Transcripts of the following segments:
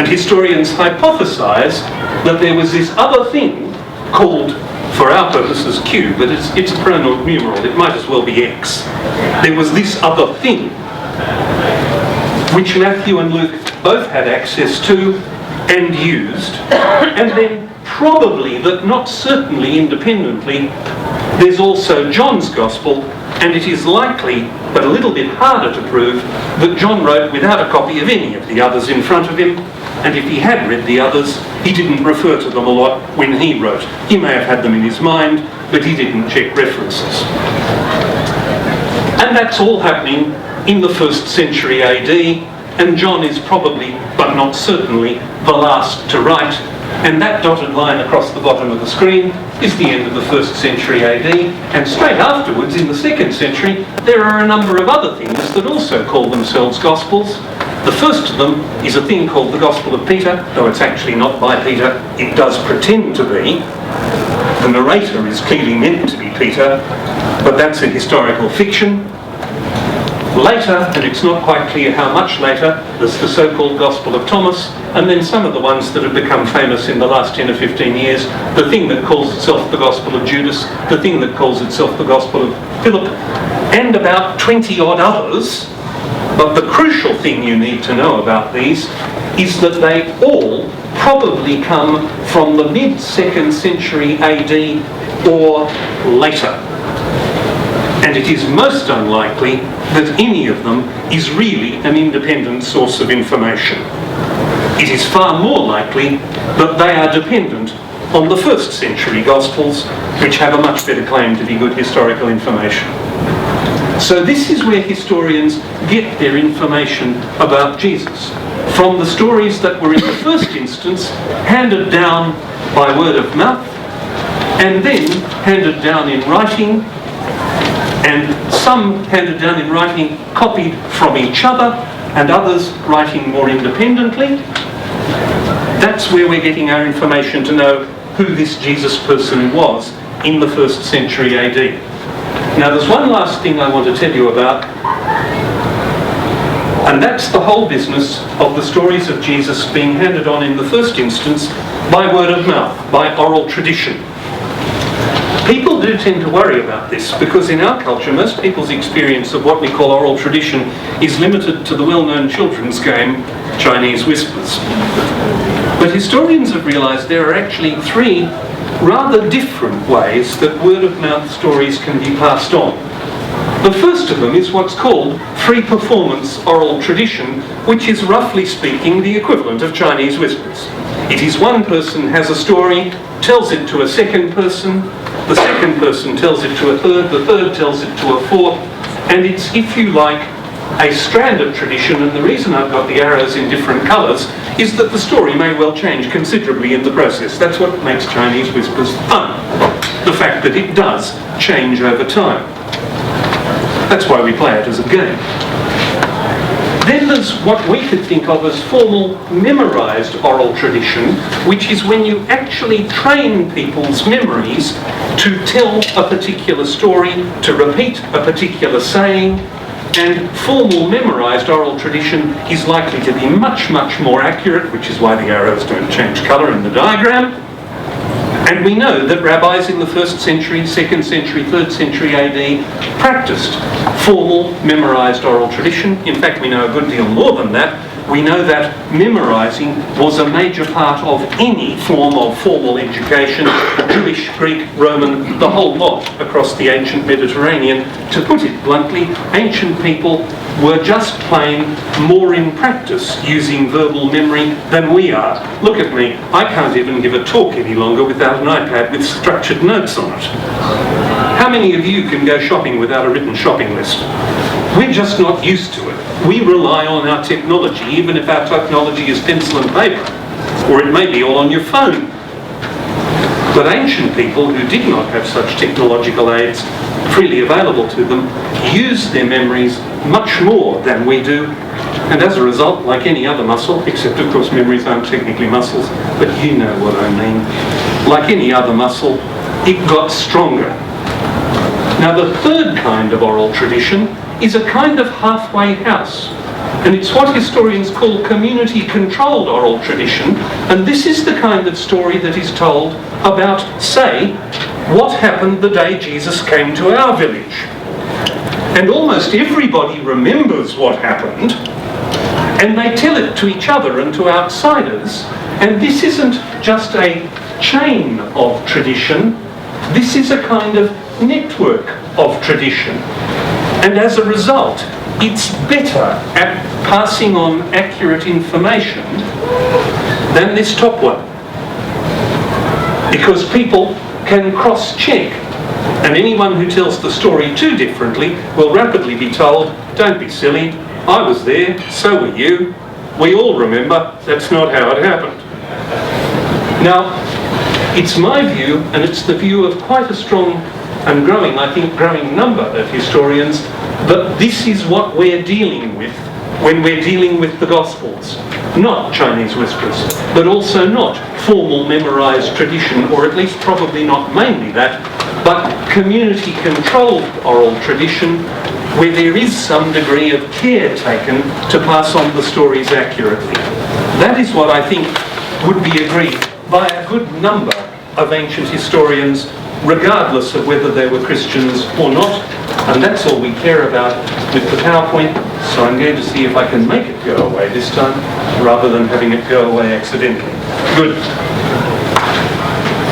And historians hypothesise that there was this other thing called, for our purposes, Q, but it's a pronumeral, it might as well be X. There was this other thing which Matthew and Luke both had access to and used, and then probably, but not certainly independently, there's also John's Gospel, and it is likely, but a little bit harder to prove, that John wrote without a copy of any of the others in front of him, and if he had read the others, he didn't refer to them a lot when he wrote. He may have had them in his mind, but he didn't check references. And that's all happening in the 1st century AD, and John is probably, but not certainly, the last to write, and that dotted line across the bottom of the screen is the end of the 1st century AD, and straight afterwards, in the 2nd century, there are a number of other things that also call themselves Gospels. The first of them is a thing called the Gospel of Peter, though it's actually not by Peter, it does pretend to be. The narrator is clearly meant to be Peter, but that's a historical fiction. Later, and it's not quite clear how much later, there's the so-called Gospel of Thomas, and then some of the ones that have become famous in the last 10 or 15 years, the thing that calls itself the Gospel of Judas, the thing that calls itself the Gospel of Philip, and about 20 odd others. But the crucial thing you need to know about these is that they all probably come from the mid-2nd century AD or later. And it is most unlikely that any of them is really an independent source of information. It is far more likely that they are dependent on the 1st century Gospels, which have a much better claim to be good historical information. So this is where historians get their information about Jesus, from the stories that were in the first instance handed down by word of mouth, and then handed down in writing, and some handed down in writing copied from each other, and others writing more independently. That's where we're getting our information to know who this Jesus person was in the 1st century AD. Now there's one last thing I want to tell you about, and that's the whole business of the stories of Jesus being handed on in the first instance by word of mouth, by oral tradition. People do tend to worry about this because in our culture most people's experience of what we call oral tradition is limited to the well-known children's game Chinese Whispers. But historians have realised there are actually 3 rather different ways that word-of-mouth stories can be passed on. The first of them is what's called free performance oral tradition, which is roughly speaking the equivalent of Chinese Whispers. It is one person has a story, tells it to a second person, the second person tells it to a third, the third tells it to a fourth, and it's, if you like, a strand of tradition, and the reason I've got the arrows in different colours is that the story may well change considerably in the process. That's what makes Chinese Whispers fun, the fact that it does change over time. That's why we play it as a game. Then there's what we could think of as formal memorised oral tradition, which is when you actually train people's memories to tell a particular story, to repeat a particular saying, and formal memorised oral tradition is likely to be much, much more accurate, which is why the arrows don't change colour in the diagram. And we know that rabbis in the 1st century, 2nd century, 3rd century AD practiced formal memorised oral tradition. In fact, we know a good deal more than that. We know that memorising was a major part of any form of formal education, Jewish, Greek, Roman, the whole lot across the ancient Mediterranean. To put it bluntly, ancient people were just plain more in practice using verbal memory than we are. Look at me, I can't even give a talk any longer without an iPad with structured notes on it. How many of you can go shopping without a written shopping list? We're just not used to it. We rely on our technology, even if our technology is pencil and paper, or it may be all on your phone. But ancient people who did not have such technological aids freely available to them used their memories much more than we do, and as a result, like any other muscle, except of course memories aren't technically muscles, but you know what I mean, like any other muscle, it got stronger. Now the third kind of oral tradition is a kind of halfway house. And it's what historians call community-controlled oral tradition, and this is the kind of story that is told about, say, what happened the day Jesus came to our village. And almost everybody remembers what happened, and they tell it to each other and to outsiders, and this isn't just a chain of tradition, this is a kind of network of tradition. And as a result, it's better at passing on accurate information than this top one. Because people can cross-check, and anyone who tells the story too differently will rapidly be told, don't be silly, I was there, so were you, we all remember, that's not how it happened. Now, it's my view, and it's the view of quite a strong and growing, I think, growing number of historians, that this is what we're dealing with when we're dealing with the Gospels. Not Chinese whispers, but also not formal memorized tradition, or at least probably not mainly that, but community-controlled oral tradition where there is some degree of care taken to pass on the stories accurately. That is what I think would be agreed by a good number of ancient historians, regardless of whether they were Christians or not, and that's all we care about with the PowerPoint, so I'm going to see if I can make it go away this time, rather than having it go away accidentally. Good.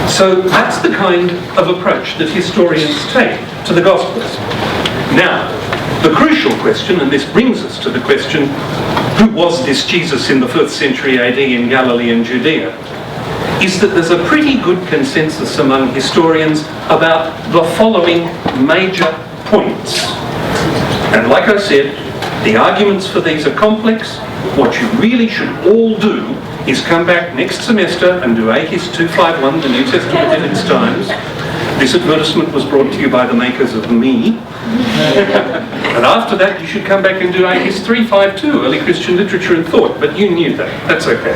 So that's the kind of approach that historians take to the Gospels. Now, the crucial question, and this brings us to the question, who was this Jesus in the 1st century AD in Galilee and Judea, is that there's a pretty good consensus among historians about the following major points. And like I said, the arguments for these are complex. What you really should all do is come back next semester and do AHIS 251, the New Testament in its times. This advertisement was brought to you by the makers of me. And after that, you should come back and do AHIS 352, Early Christian Literature and Thought. But you knew that. That's okay.